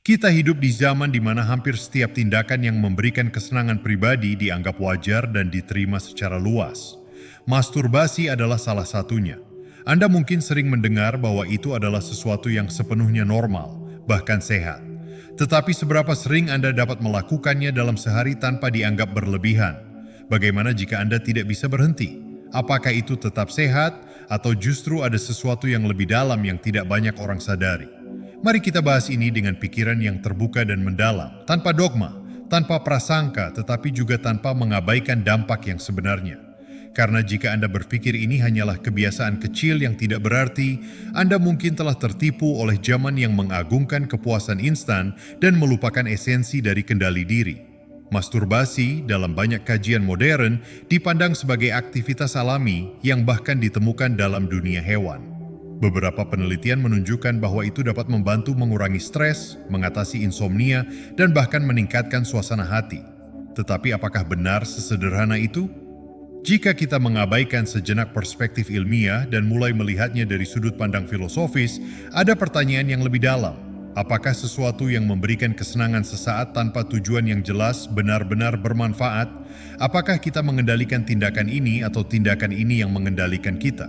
Kita hidup di zaman di mana hampir setiap tindakan yang memberikan kesenangan pribadi dianggap wajar dan diterima secara luas. Masturbasi adalah salah satunya. Anda mungkin sering mendengar bahwa itu adalah sesuatu yang sepenuhnya normal, bahkan sehat. Tetapi seberapa sering Anda dapat melakukannya dalam sehari tanpa dianggap berlebihan? Bagaimana jika Anda tidak bisa berhenti? Apakah itu tetap sehat atau justru ada sesuatu yang lebih dalam yang tidak banyak orang sadari? Mari kita bahas ini dengan pikiran yang terbuka dan mendalam, tanpa dogma, tanpa prasangka, tetapi juga tanpa mengabaikan dampak yang sebenarnya. Karena jika Anda berpikir ini hanyalah kebiasaan kecil yang tidak berarti, Anda mungkin telah tertipu oleh zaman yang mengagungkan kepuasan instan dan melupakan esensi dari kendali diri. Masturbasi dalam banyak kajian modern dipandang sebagai aktivitas alami yang bahkan ditemukan dalam dunia hewan. Beberapa penelitian menunjukkan bahwa itu dapat membantu mengurangi stres, mengatasi insomnia, dan bahkan meningkatkan suasana hati. Tetapi apakah benar sesederhana itu? Jika kita mengabaikan sejenak perspektif ilmiah dan mulai melihatnya dari sudut pandang filosofis, ada pertanyaan yang lebih dalam. Apakah sesuatu yang memberikan kesenangan sesaat tanpa tujuan yang jelas benar-benar bermanfaat? Apakah kita mengendalikan tindakan ini atau tindakan ini yang mengendalikan kita?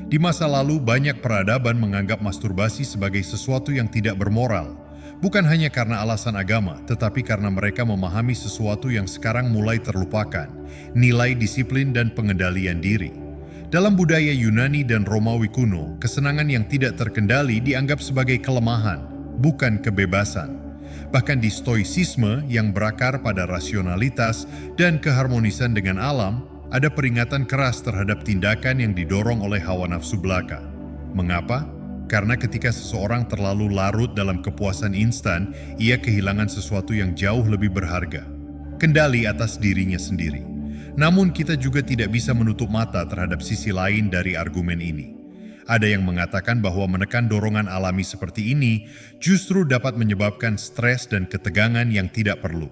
Di masa lalu, banyak peradaban menganggap masturbasi sebagai sesuatu yang tidak bermoral. Bukan hanya karena alasan agama, tetapi karena mereka memahami sesuatu yang sekarang mulai terlupakan, nilai disiplin dan pengendalian diri. Dalam budaya Yunani dan Romawi kuno, kesenangan yang tidak terkendali dianggap sebagai kelemahan, bukan kebebasan. Bahkan di stoicisme yang berakar pada rasionalitas dan keharmonisan dengan alam, ada peringatan keras terhadap tindakan yang didorong oleh hawa nafsu belaka. Mengapa? Karena ketika seseorang terlalu larut dalam kepuasan instan, ia kehilangan sesuatu yang jauh lebih berharga, kendali atas dirinya sendiri. Namun kita juga tidak bisa menutup mata terhadap sisi lain dari argumen ini. Ada yang mengatakan bahwa menekan dorongan alami seperti ini justru dapat menyebabkan stres dan ketegangan yang tidak perlu.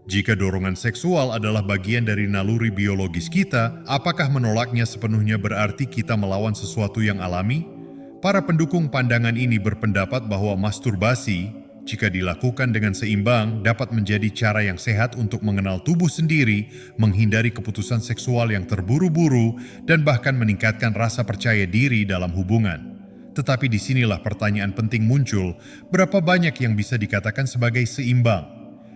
Jika dorongan seksual adalah bagian dari naluri biologis kita, apakah menolaknya sepenuhnya berarti kita melawan sesuatu yang alami? Para pendukung pandangan ini berpendapat bahwa masturbasi, jika dilakukan dengan seimbang, dapat menjadi cara yang sehat untuk mengenal tubuh sendiri, menghindari keputusan seksual yang terburu-buru, dan bahkan meningkatkan rasa percaya diri dalam hubungan. Tetapi disinilah pertanyaan penting muncul, berapa banyak yang bisa dikatakan sebagai seimbang?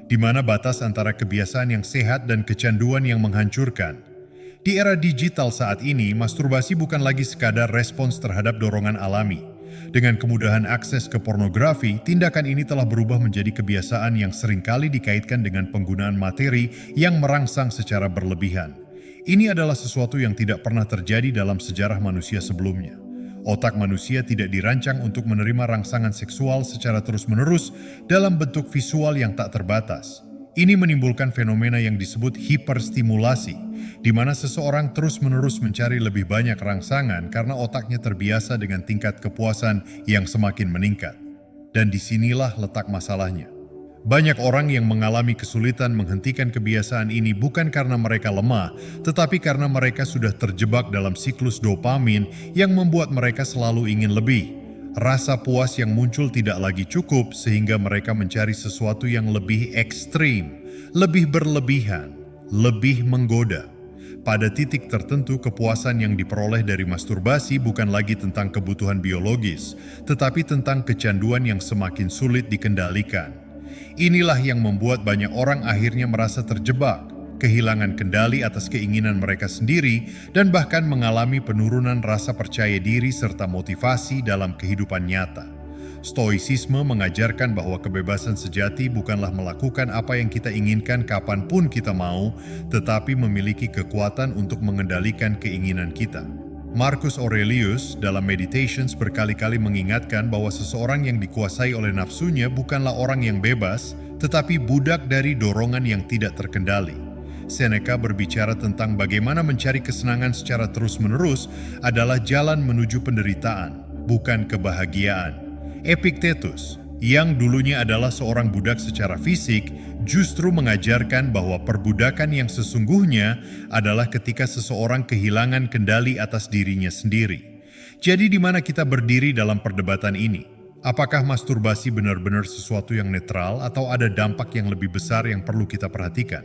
Di mana batas antara kebiasaan yang sehat dan kecanduan yang menghancurkan? Di era digital saat ini, masturbasi bukan lagi sekadar respons terhadap dorongan alami. Dengan kemudahan akses ke pornografi, tindakan ini telah berubah menjadi kebiasaan yang seringkali dikaitkan dengan penggunaan materi yang merangsang secara berlebihan. Ini adalah sesuatu yang tidak pernah terjadi dalam sejarah manusia sebelumnya. Otak manusia tidak dirancang untuk menerima rangsangan seksual secara terus-menerus dalam bentuk visual yang tak terbatas. Ini menimbulkan fenomena yang disebut hiperstimulasi, di mana seseorang terus-menerus mencari lebih banyak rangsangan karena otaknya terbiasa dengan tingkat kepuasan yang semakin meningkat. Dan disinilah letak masalahnya. Banyak orang yang mengalami kesulitan menghentikan kebiasaan ini bukan karena mereka lemah, tetapi karena mereka sudah terjebak dalam siklus dopamin yang membuat mereka selalu ingin lebih. Rasa puas yang muncul tidak lagi cukup sehingga mereka mencari sesuatu yang lebih ekstrim, lebih berlebihan, lebih menggoda. Pada titik tertentu, kepuasan yang diperoleh dari masturbasi bukan lagi tentang kebutuhan biologis, tetapi tentang kecanduan yang semakin sulit dikendalikan. Inilah yang membuat banyak orang akhirnya merasa terjebak, kehilangan kendali atas keinginan mereka sendiri, dan bahkan mengalami penurunan rasa percaya diri serta motivasi dalam kehidupan nyata. Stoicisme mengajarkan bahwa kebebasan sejati bukanlah melakukan apa yang kita inginkan kapanpun kita mau, tetapi memiliki kekuatan untuk mengendalikan keinginan kita. Marcus Aurelius dalam Meditations berkali-kali mengingatkan bahwa seseorang yang dikuasai oleh nafsunya bukanlah orang yang bebas, tetapi budak dari dorongan yang tidak terkendali. Seneca berbicara tentang bagaimana mencari kesenangan secara terus-menerus adalah jalan menuju penderitaan, bukan kebahagiaan. Epictetus, yang dulunya adalah seorang budak secara fisik, justru mengajarkan bahwa perbudakan yang sesungguhnya adalah ketika seseorang kehilangan kendali atas dirinya sendiri. Jadi di mana kita berdiri dalam perdebatan ini? Apakah masturbasi benar-benar sesuatu yang netral atau ada dampak yang lebih besar yang perlu kita perhatikan?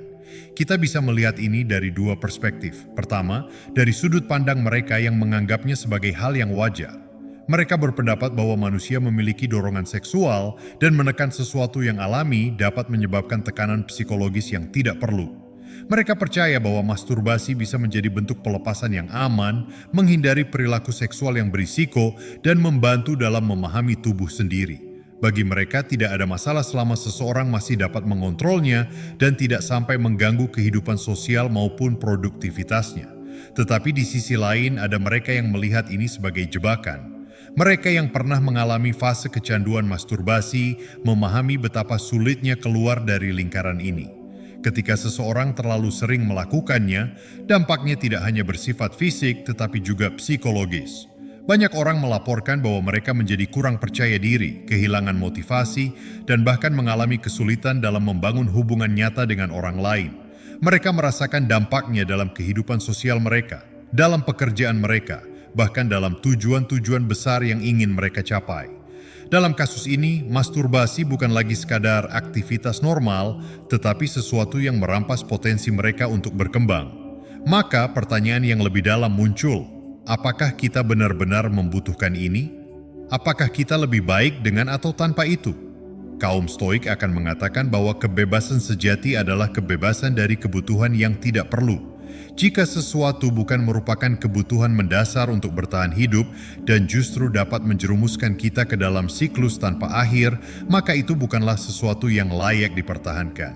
Kita bisa melihat ini dari dua perspektif. Pertama, dari sudut pandang mereka yang menganggapnya sebagai hal yang wajar. Mereka berpendapat bahwa manusia memiliki dorongan seksual dan menekan sesuatu yang alami dapat menyebabkan tekanan psikologis yang tidak perlu. Mereka percaya bahwa masturbasi bisa menjadi bentuk pelepasan yang aman, menghindari perilaku seksual yang berisiko, dan membantu dalam memahami tubuh sendiri. Bagi mereka tidak ada masalah selama seseorang masih dapat mengontrolnya dan tidak sampai mengganggu kehidupan sosial maupun produktivitasnya. Tetapi di sisi lain ada mereka yang melihat ini sebagai jebakan. Mereka yang pernah mengalami fase kecanduan masturbasi memahami betapa sulitnya keluar dari lingkaran ini. Ketika seseorang terlalu sering melakukannya, dampaknya tidak hanya bersifat fisik tetapi juga psikologis. Banyak orang melaporkan bahwa mereka menjadi kurang percaya diri, kehilangan motivasi, dan bahkan mengalami kesulitan dalam membangun hubungan nyata dengan orang lain. Mereka merasakan dampaknya dalam kehidupan sosial mereka, dalam pekerjaan mereka, bahkan dalam tujuan-tujuan besar yang ingin mereka capai. Dalam kasus ini, masturbasi bukan lagi sekadar aktivitas normal, tetapi sesuatu yang merampas potensi mereka untuk berkembang. Maka pertanyaan yang lebih dalam muncul, apakah kita benar-benar membutuhkan ini? Apakah kita lebih baik dengan atau tanpa itu? Kaum Stoik akan mengatakan bahwa kebebasan sejati adalah kebebasan dari kebutuhan yang tidak perlu. Jika sesuatu bukan merupakan kebutuhan mendasar untuk bertahan hidup dan justru dapat menjerumuskan kita ke dalam siklus tanpa akhir, maka itu bukanlah sesuatu yang layak dipertahankan.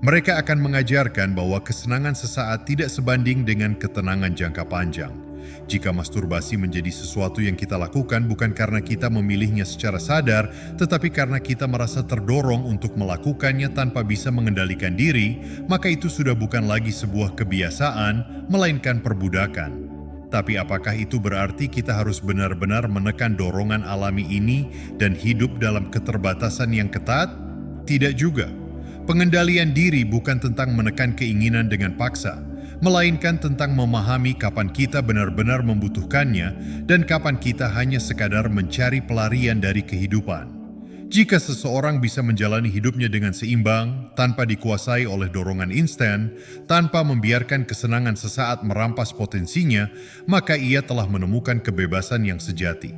Mereka akan mengajarkan bahwa kesenangan sesaat tidak sebanding dengan ketenangan jangka panjang. Jika masturbasi menjadi sesuatu yang kita lakukan bukan karena kita memilihnya secara sadar, tetapi karena kita merasa terdorong untuk melakukannya tanpa bisa mengendalikan diri, maka itu sudah bukan lagi sebuah kebiasaan, melainkan perbudakan. Tapi apakah itu berarti kita harus benar-benar menekan dorongan alami ini dan hidup dalam keterbatasan yang ketat? Tidak juga. Pengendalian diri bukan tentang menekan keinginan dengan paksa, melainkan tentang memahami kapan kita benar-benar membutuhkannya dan kapan kita hanya sekadar mencari pelarian dari kehidupan. Jika seseorang bisa menjalani hidupnya dengan seimbang, tanpa dikuasai oleh dorongan instan, tanpa membiarkan kesenangan sesaat merampas potensinya, maka ia telah menemukan kebebasan yang sejati.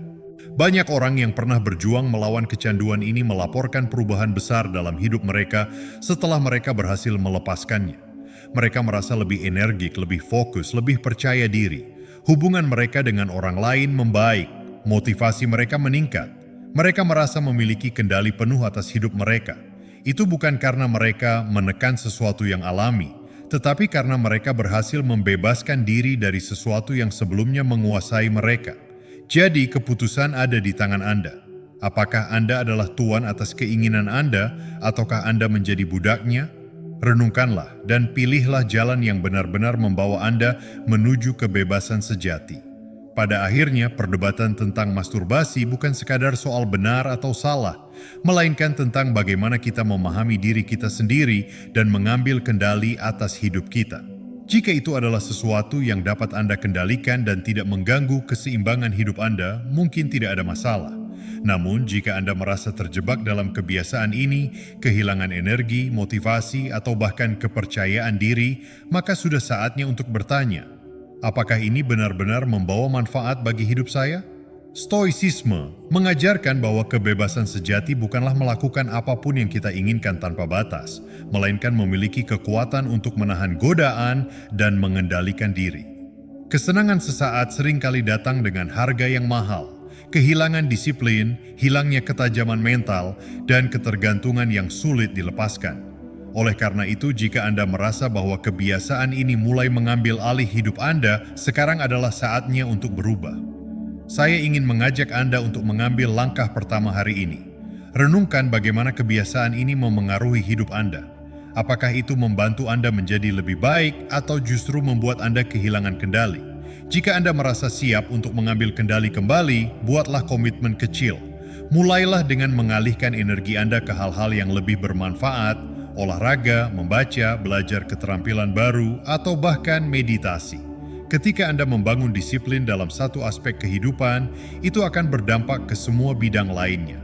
Banyak orang yang pernah berjuang melawan kecanduan ini melaporkan perubahan besar dalam hidup mereka setelah mereka berhasil melepaskannya. Mereka merasa lebih energik, lebih fokus, lebih percaya diri. Hubungan mereka dengan orang lain membaik, motivasi mereka meningkat. Mereka merasa memiliki kendali penuh atas hidup mereka. Itu bukan karena mereka menekan sesuatu yang alami, tetapi karena mereka berhasil membebaskan diri dari sesuatu yang sebelumnya menguasai mereka. Jadi keputusan ada di tangan Anda. Apakah Anda adalah tuan atas keinginan Anda, ataukah Anda menjadi budaknya? Renungkanlah dan pilihlah jalan yang benar-benar membawa Anda menuju kebebasan sejati. Pada akhirnya, perdebatan tentang masturbasi bukan sekadar soal benar atau salah, melainkan tentang bagaimana kita memahami diri kita sendiri dan mengambil kendali atas hidup kita. Jika itu adalah sesuatu yang dapat Anda kendalikan dan tidak mengganggu keseimbangan hidup Anda, mungkin tidak ada masalah. Namun, jika Anda merasa terjebak dalam kebiasaan ini, kehilangan energi, motivasi, atau bahkan kepercayaan diri, maka sudah saatnya untuk bertanya, apakah ini benar-benar membawa manfaat bagi hidup saya? Stoicisme mengajarkan bahwa kebebasan sejati bukanlah melakukan apapun yang kita inginkan tanpa batas, melainkan memiliki kekuatan untuk menahan godaan dan mengendalikan diri. Kesenangan sesaat seringkali datang dengan harga yang mahal. Kehilangan disiplin, hilangnya ketajaman mental, dan ketergantungan yang sulit dilepaskan. Oleh karena itu, jika Anda merasa bahwa kebiasaan ini mulai mengambil alih hidup Anda, sekarang adalah saatnya untuk berubah. Saya ingin mengajak Anda untuk mengambil langkah pertama hari ini. Renungkan bagaimana kebiasaan ini memengaruhi hidup Anda. Apakah itu membantu Anda menjadi lebih baik atau justru membuat Anda kehilangan kendali? Jika Anda merasa siap untuk mengambil kendali kembali, buatlah komitmen kecil. Mulailah dengan mengalihkan energi Anda ke hal-hal yang lebih bermanfaat, olahraga, membaca, belajar keterampilan baru, atau bahkan meditasi. Ketika Anda membangun disiplin dalam satu aspek kehidupan, itu akan berdampak ke semua bidang lainnya.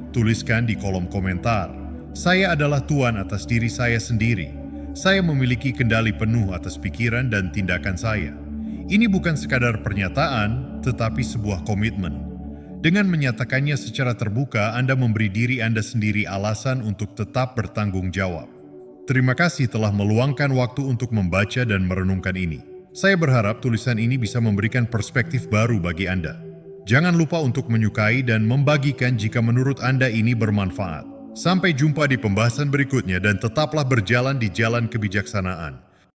Tuliskan di kolom komentar, "Saya adalah tuan atas diri saya sendiri. Saya memiliki kendali penuh atas pikiran dan tindakan saya." Ini bukan sekadar pernyataan, tetapi sebuah komitmen. Dengan menyatakannya secara terbuka, Anda memberi diri Anda sendiri alasan untuk tetap bertanggung jawab. Terima kasih telah meluangkan waktu untuk membaca dan merenungkan ini. Saya berharap tulisan ini bisa memberikan perspektif baru bagi Anda. Jangan lupa untuk menyukai dan membagikan jika menurut Anda ini bermanfaat. Sampai jumpa di pembahasan berikutnya dan tetaplah berjalan di jalan kebijaksanaan.